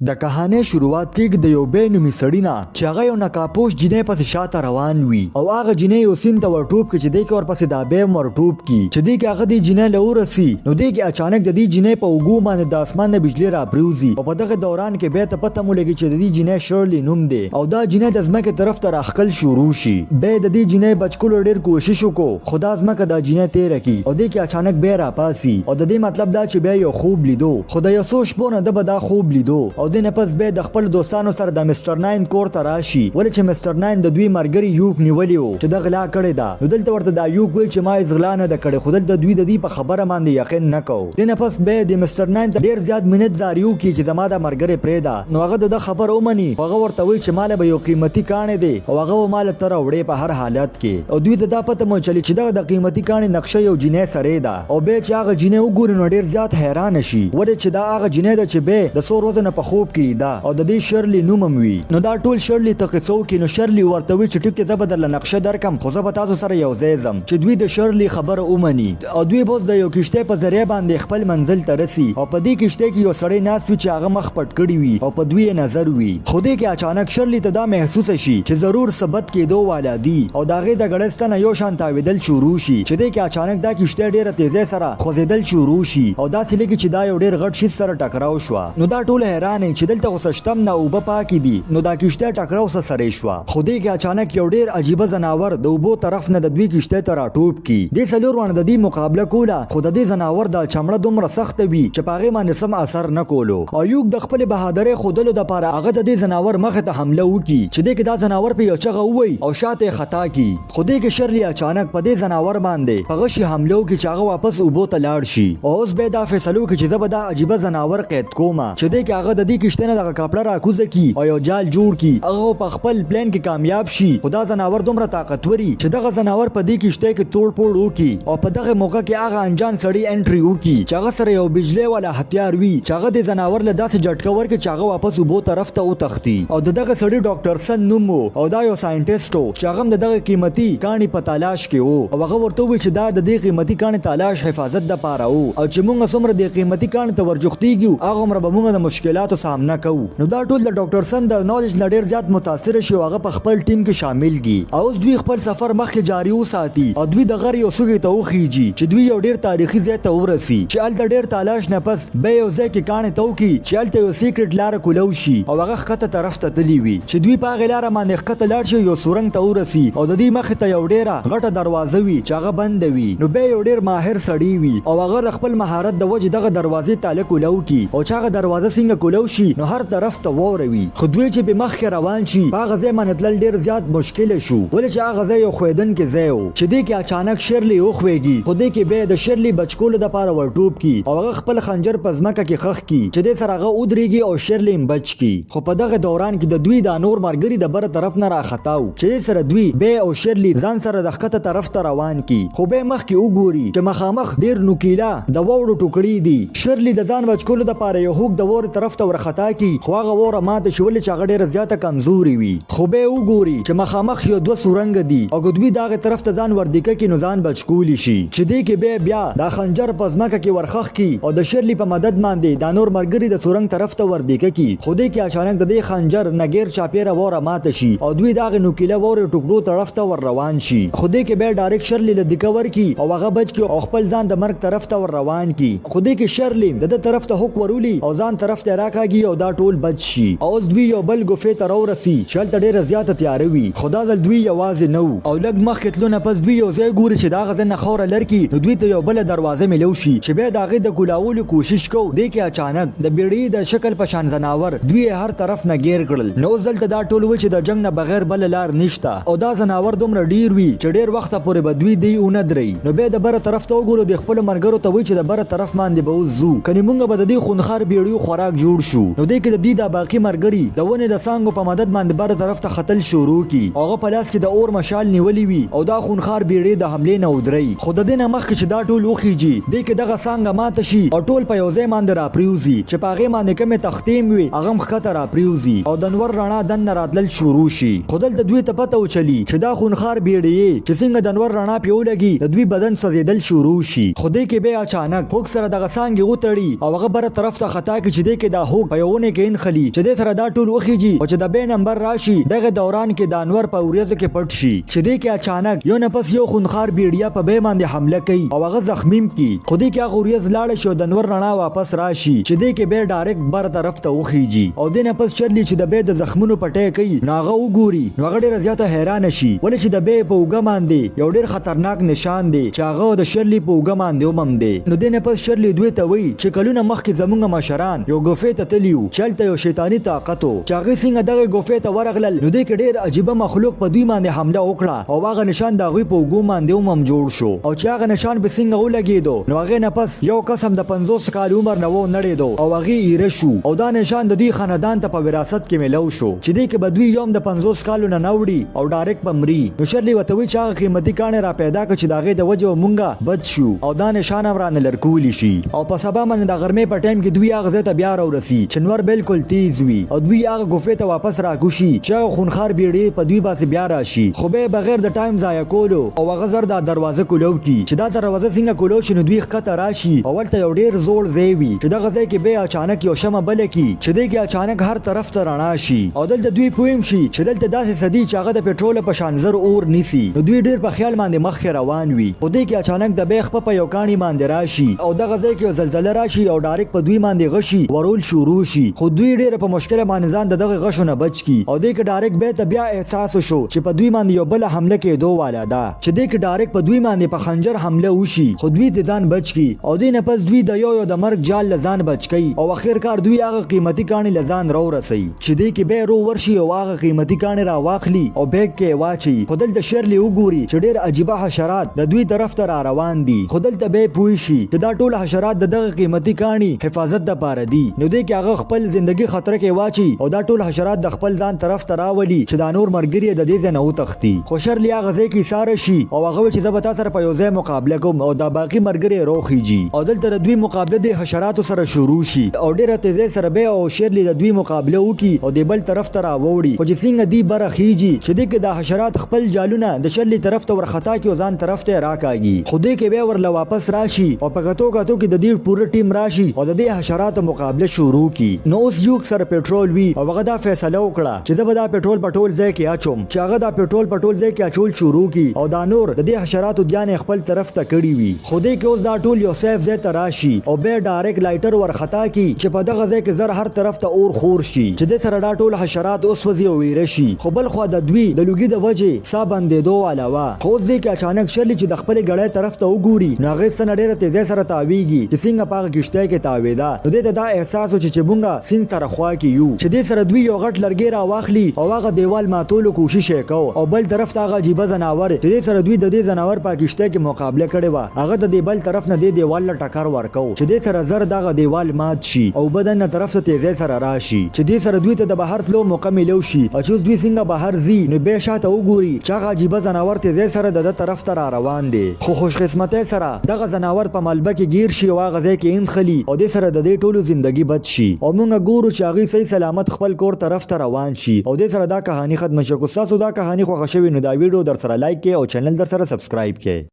د کهانې شروعات کېږي د یو بې نومي سړي نه چې هغه یو نقاپوش جینۍ پسې شاته روان وي او هغه جینۍ یو سیند ته ورټوپ کړي چې دی کې ورپسې دا بې هم ورټوپ کړي چې دی کې هغه دې جینۍ له ورسي نو دی کې اچانک د دې جینۍ په اوږو باندې د اسمان نه بجلي راپریوځي او په دغه دوران کې بیا ته پته مو لګي چې د دې جینۍ شرلي نوم دی او دا جینۍ د ځمکې طرف ته راښکل شروع شي بیا د دې جینۍ بچکلو ډېر کوشش وکړو خو دا ځمکه دا جینۍ تېره کړي او دی کې اچانک بیا راپاسي او د دې مطلب دا چې بیا یو خوب لیدو خو د یو څو شپو نه ده به دا خوب لیدو او دې نه پس بیا د خپل دوستانو سره د مستر ناین کور ته راشي ولې چې مستر ناین د دوی مرګري یوک نیولی وو چې د غلا کړې ده نو دلته ورته دا یوک ویل چې ما یې غلا نه ده کړې خو دلته دوی د دې په خبره باندې یقین نه کوو دې نه پس بیا د مستر ناین ته ډېر زیات منت زاري وکړي چې زما دا مرګرې پرېږده نو هغه د ده خبره ومني هغه ورته وایي چې ماله به یو قیمتي کاڼې دی او هغه به ماله ته راوړې په هر حالت کې او دوی ته دا پته مو چلي چې دغه د قیمتي کاڼې نقشه یو جینۍ سرې ده او بیا چې هغه جینۍ وګوري نو ډېر زیات حیرانه شي ولې چې دا هغه جینۍ ده چې بیا د څو ورځو نه په خوب کې ده او د دې شرلي نوم هم وي نو دا ټول شرلي ته قصو کې نو شرلي ورته وي چې ټیک دی زه به درله نقشه درکم خو زه به تاسو سره یو ځای ځم چې دوی د شرلي خبره ومني او دوی به اوس د یو کشتۍ په ذریعه باندې خپل منزل ته رسي او په دې کشتۍ کې یو سړی ناست وي چې هغه مخ پټ کړی وي او په دوی یې نظر وي خو دې کې اچانک شرلي ته دا محسوسه شي چې ضرور څه بد کېدو والا دي او د هغې د ګړسته نه یو شان تاوېدل شروع شي چې دې کې اچانک دا کشتۍ ډېره تیزۍ سره خوځېدل شروع شي او داسې لګي چې دا یو ډېر غټ شي سره ټکراو شوه نو دا ټول حیران چې دلته خو څه شتم نه اوبه پاکې دي نو دا کشتۍ ټکراو سره سرې شوه خو دې کې اچانک یو ډېر عجیبه ځناور د اوبو طرف نه د دوی کشتۍ ته راټوپ کړي دې څلور واړه د دې مقابله کوله خو د دې ځناور د چمړه دومره سخته وي چې په هغې باندې سم اثر نه کولو او یوک د خپلې بهادرۍ ښودلو دپاره هغه د دې ځناور مخې ته حمله وکړي چې دې کې دا ځناور په یو چغه ووایي او شاته یې خطا کړي خو دې کې شرلي اچانک په دې ځناور باندې په غشي حمله وکړي چې هغه واپس اوبو ته لاړ شي او اوس بیا دا فیصله وکړي چې زه به دا عجیبه ځناور قید کومه چې دې کې هغه د دې کشتۍ نه دغه کاپړه راکوزه کړي او یو جال جوړ کړي هغه په خپل پلان کې کامیاب شي خو دا ځناور دومره طاقتوري چې دغه ځناور په دې کشتۍ کې توړ پوړ وکړي او په دغه موقع کې هغه انجان سړي انټري وکړي چې هغه سره یو بجلی والا هتیار وي چې هغه د ځناور له داسې جټکه ورکړي چې هغه واپس اوبو طرف ته وتښتي او د دغه سړي ډاکټر سن نوم و او دا یو ساینټسټ و چې هغه هم د دغه قیمتي کاڼي په تلاش کې و او هغه ورته ووایي چې دا د دې قیمتي کاڼي تلاش حفاظت دپاره و او چې موږ څومره د قیمتي کاڼي ته ورجوختېږو هغومره به موږ د مشکلاتو سامنا کوو نو دا ټول د ډاکټر سن د نالج نه ډېر زیات متاثره شي او هغه په خپل ټیم کې شامل دي او اوس دوی خپل سفر مخکې جاري وساتي او دوی د غر یو سوګي ته وخیږي چې دوی یو ډېر تاریخي ځای ته ورسي چې هلته ډېر تلاش نه پس بیا یو ځای کې کاڼې ته وکړي چې هلته یو سیکرټ لاره کولو شي او هغه ښکته طرف ته تللی وي چې دوی په هغې لاره باندې ښکته لاړ شي یو سورنګ ته ورسي او د دې مخې ته یو ډېره غټه دروازه وي چې هغه بنده وي نو بیا یو ډېر ماهر سړی وي او هغه د خپل مهارت د وجې دغه دروازې تاله کولو کړي او چې هغه دروازه څنګه کولو شي نو هر طرف ته واوره وي خو دوی چې به مخکې روان شي په هغه ځای باندې تلل ډېر زیات مشکله شو ولې چې هغه ځای یو ښویدونکی ځای و چې دې کې اچانک شرلي وښویږي خو دې کې بیا د شرلي بچکولو دپاره ورټوپ کړي او هغه خپل خنجر په ځمکه کې ښخ کړي چې دې سره هغه ودرېږي او شرلي هم بچ کړي خو په دغه دوران کې د دوی دا نور ملګري د بره طرف نه راخطا و چې دې سره دوی بیا او شرلي ځان سره د ښکته طرف ته روان کړي خو بیا مخکې وګوري چې مخامخ ډېر نوکیله د واورو ټوکړي دي شرلي د ځان بچکولو دپاره یو هوک د واورې طرف ته ورخطا کړي خو هغه واوره ماته شي ولې چې هغه ډېره زیاته کمزوري وي خو بیا وګوري چې مخامخ یو دوه سورنګه دي او که دوی د هغې طرف ته ځان وردیکه کړي نو ځان بچکولی شي چې دې کې بیا دا خنجر په ځمکه کې ورخښ کړي او د شرلي په مدد باندې دا نور ملګري د سورنګ طرف ته وردیکه کړي خو دې کې اچانک د دې خنجر نه غیر چاپېره واوره ماته شي او دوی د هغې نوکیله واورې ټوکړو طرف ته ور روان شي خو دې کې بیا ډایرکټ شرلي له دیکه ورکړي او هغه بچ کړي او خپل ځان د مرګ طرف ته ور روان کړي خو دې کې شرلي د ده طرف ته هوک ورولي او ځان طرف ته راکاږي او دا ټول بچ شي او اوس دوی یو بل ګوفې ته راورسي چې هلته ډېره زیاته تیاره وي خو دا ځل دوی یوازې نه او لږ مخکې تلو نه پس دوی یو ځای ګوري چې د هغه ځای نه خاوره لر کړي نو دوی ته یو بله دروازه میلو شي چې بیا د هغې د کولاولو کوشش کوو دې کې اچانک د بیړۍ د شکل په شان ځناور دوی یې هر طرف نه ګیر کړل نو اوس دلته دا ټول وي چې د جنګ نه بغیر بله لار نشته او دا ځناور دومره ډېر وي چې ډېر وخته پورې به دوی دی ونه درئ نو بیا د بره طرف ته وګورو د خپلو ملګرو ته وایي چې د بره طرف باندې به اوس ځو کنې موږ به د دې خونخوار بیړیو خوراک جوړ شو نو دې کې د دوی دا باقي ملګري د ونې د څانګو په مدد باندې بره طرف ته ختل شروع کړي هغه په لاس کې د اور مشال نیولی وي او دا خونخوار بیړۍ د حملې نه ودرئ خو د دې نه مخکې چې دا ټول وخیږي دې کې دغه څانګه ماته شي او ټول په یو ځای باندې راپریوځي چې په هغې باندې کومې تختې وي هغه هم ښکته راپریوځي او د انور رڼا دننه راتلل شروع شي خو دلته دوی ته پته وچلي چې دا خونخوار بیړۍ چې څنګه د انور رڼا پې ولګي د دوی بدن سوځېدل شروع شي خو دې کې بیا اچانک هوک سره دغه څانګې وتړي او هغه بره طرف ته خطا کړي چې دې کې دا هوک په یوونه کې انخلی چې د سره دا ټول وخیږي او چې د بې نمبر راشي دغه دوران کې د انور په وریځو کې پټ شي چې دې کې اچانک یو نفس یو خونخار بیړیا په بې باندې حمله کوي او هغه زخمیم کی خو دې کې هغه وریځ لاړ شي او د انور رڼا واپس راشي چې دې کې به ډایرکټ بر طرف ته وخیږي او د نفس چرلی چې د بې د زخمونو پټه کوي نو هغه وګوري نو هغه ډېر زیاته حیران شي ولې چې د بې په اوګه باندې یو ډېر خطرناک نشان دی چې هغه د شرلی په اوګه باندې ومم دی نو د نفس شرلی دوی ته وایي چې کلونه مخکې زمونږ مشران یو ګوفې ته تلیو چلته یو شیطانی طاقت و چې هغه څنګه دغه ګوفې ته ورغلل نو دې کې ډېر عجیبه مخلوق په دوی باندې حمله وکړه او هغه نشان د هغوی په اوګو باندې ومم جوړ شو او چې هغه نشان به څنګه ولګېدو نو هغې نه پس یو قسم د 50 کال عمر نه و نړېدو او هغې ایره شو او دا نشان د دوی خاندان ته په وراثت کې ملو شو چې دې کې به دوی یوم د 50 کالو نه نوړي او ډایرکټ به مري نو شرلی ورته وایي چې هغه قیمتي کاڼې را پیدا کړه چې د هغې د وجې مونږه بد شو او دا نشان هم رانه لرکولی شي او په سبا باندې د غرمې په ټایم کې دوی هغه ځای ته بیا راورسي چې نور بالکل تیز وي او دوی هغه ګوفې ته واپس راکوشي چې هغه خونخار بیړۍ په دوی باسي بیا راشي خو به بغیر د ټایم ضایع کولو او هغه زر دا دروازه کولو کی چې دا دروازه څنګه کولو شي نو دوی ښکته راشي او ولته یو ډېر زوړ ځای وي چې دغه ځای کې به اچانک یو شمع بله کی چې دې کې اچانک هر طرف ته رڼا شي او دلته دوی پوهم شي چې دلته داسې سدي چې هغه د پټرول په شان زر اور نیسي نو دوی ډېر په خیال باندې مخکې روان وي خو دې کې اچانک د بیخ په یو کاڼي باندې راشي او دغه ځای کې یو زلزله راشي او ډایرکټ په دوی باندې غشي ورول شروع شي خو دوی ډېر په مشکل باندې ځان دغه غشو نه بچ کی او دې کې ډایرکټ به ته بیا احساس شو چې په دوی باندې یو بل حمله کېدو والا ده چې دې کې ډایرکټ په دوی باندې په خنجر حمله وشي خو دوی د ځان بچ کی او دې نه پس دوی د یو د مرګ جال لزان بچ کی او اخر کار دوی هغه قیمتي کاڼي لزان رو رسي چې دې کې به رو ورشي او هغه قیمتي کاڼي را واخلي او بیگ کې واچي خو دلته شرلی وګوري چې ډېر عجیبه حشرات د دوی طرف ته را روان دي خو دلته به پوه شي چې دا ټول حشرات دغه قیمتي کاڼي حفاظت دپاره دي نو دې کې هغه خپل زندگی خطره کې واچي او دا ټول حشرات د خپل ځان طرف ته راولي چې دا نور مرګري د دې ځای نه وتښتي خو شرلی هغه ځای کې ایساره شي او هغه وایي چې زه به تا سره په یو ځای مقابله کوم او دا باقي مرګري روخیږي او دلته د دوی مقابله د حشراتو سره شروع شي او ډېره تیزۍ سره به او شرلی د دوی مقابله وکړي او د بل طرف ته راوړي خو چې څنګه دی بره خیږي چې دې کې د حشرات خپل جالونه د شرلی طرف ته ورخطا کړي او ځان طرف ته راکاږي خو دې کې به ورله واپس راشي او په کتو کې د دې پوره ټیم راشي او د دې حشراتو مقابله شروع کړي نو اوس یو سره پټرول وی او هغه دا فیصله وکړه چې زه به دا پټرول په ټول ځای کې اچوم چې هغه دا پټرول په ټول ځای کې اچول شروع کړي او دا نور د دې حشراتو ځان خپل طرف ته کړي وي خو دې کې اوس دا ټول یو سیف ځای ته راشي او به ډایرکټ لایټر ورخطا کړي چې په دغه ځای کې زر هر طرف ته اور خور شي چې د سره دا ټول حشرات اوس وځي او ویره شي خو بل خو د دوی د لوګي د وجې سا بندېدو علاوه خو ځکه کې اچانک شرلی چې د خپل غړې طرف ته وګوري نو هغه سن ډېره تیزه سره تاویږي چې څنګه پاغه کشته کې تاویدا نو دې ته دا احساس و چې بونګه سین سره خوا کې یو چې دې سره دوی یو غټ لرګي را واخلي او هغه دیوال ماتولو کوشش وکاو او بل طرف ته هغه عجیب زناور چې دې سره دوی د دې زناور په کشته کې مقابله کړي و هغه د دې بل طرف نه دې دیوال له ټکر ورکاو چې دې سره زر دغه دیوال مات شي او بدن نه طرف ته تیزه سره راشي چې دې سره دوی ته د بهر تلو موقع ملو شي او چې دوی څنګه بهر زی نو به شاته وګوري چې هغه عجیب زناور تیزه سره د طرف ته را روان دي خو خوش قسمته سره دغه زناور په ملبه کې گیر شي او هغه ځای کې انخلی او دې سره د دې ټولو ژوندۍ بد شي او موږ ګورو چې هغه صحیح سلامت خپل کور طرف ته روان شي او دې سره دا کہانی ختم شي کو تاسو دا کہانی خوښ شوی نو دا ویډیو در سره لایک کړئ او چینل در سره سبسکرایب کړئ